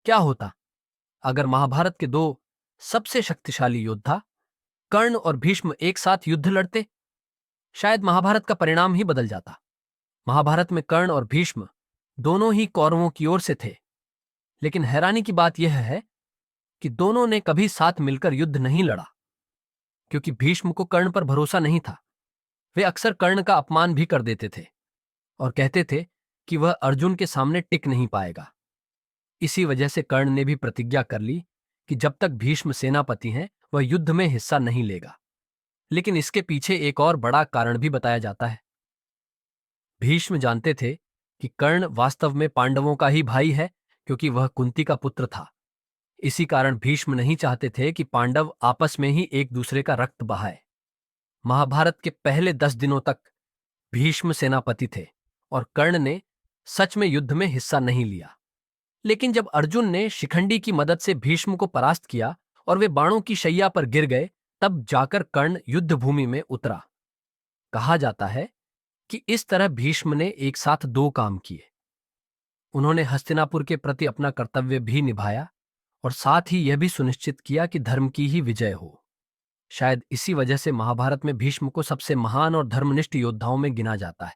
क्या होता अगर महाभारत के दो सबसे शक्तिशाली योद्धा कर्ण और भीष्म एक साथ युद्ध लड़ते? शायद महाभारत का परिणाम ही बदल जाता। महाभारत में कर्ण और भीष्म दोनों ही कौरवों की ओर से थे, लेकिन हैरानी की बात यह है कि दोनों ने कभी साथ मिलकर युद्ध नहीं लड़ा, क्योंकि भीष्म को कर्ण पर भरोसा नहीं था। वे अक्सर कर्ण का अपमान भी कर देते थे और कहते थे कि वह अर्जुन के सामने टिक नहीं पाएगा। इसी वजह से कर्ण ने भी प्रतिज्ञा कर ली कि जब तक भीष्म सेनापति हैं वह युद्ध में हिस्सा नहीं लेगा। लेकिन इसके पीछे एक और बड़ा कारण भी बताया जाता है। भीष्म जानते थे कि कर्ण वास्तव में पांडवों का ही भाई है, क्योंकि वह कुंती का पुत्र था। इसी कारण भीष्म नहीं चाहते थे कि पांडव आपस में ही एक दूसरे का रक्त बहाए। महाभारत के पहले 10 दिनों तक भीष्म सेनापति थे और कर्ण ने सच में युद्ध में हिस्सा नहीं लिया। लेकिन जब अर्जुन ने शिखंडी की मदद से भीष्म को परास्त किया और वे बाणों की शैया पर गिर गए, तब जाकर कर्ण युद्ध भूमि में उतरा। कहा जाता है कि इस तरह भीष्म ने एक साथ दो काम किए। उन्होंने हस्तिनापुर के प्रति अपना कर्तव्य भी निभाया और साथ ही यह भी सुनिश्चित किया कि धर्म की ही विजय हो। शायद इसी वजह से महाभारत में भीष्म को सबसे महान और धर्मनिष्ठ योद्धाओं में गिना जाता है।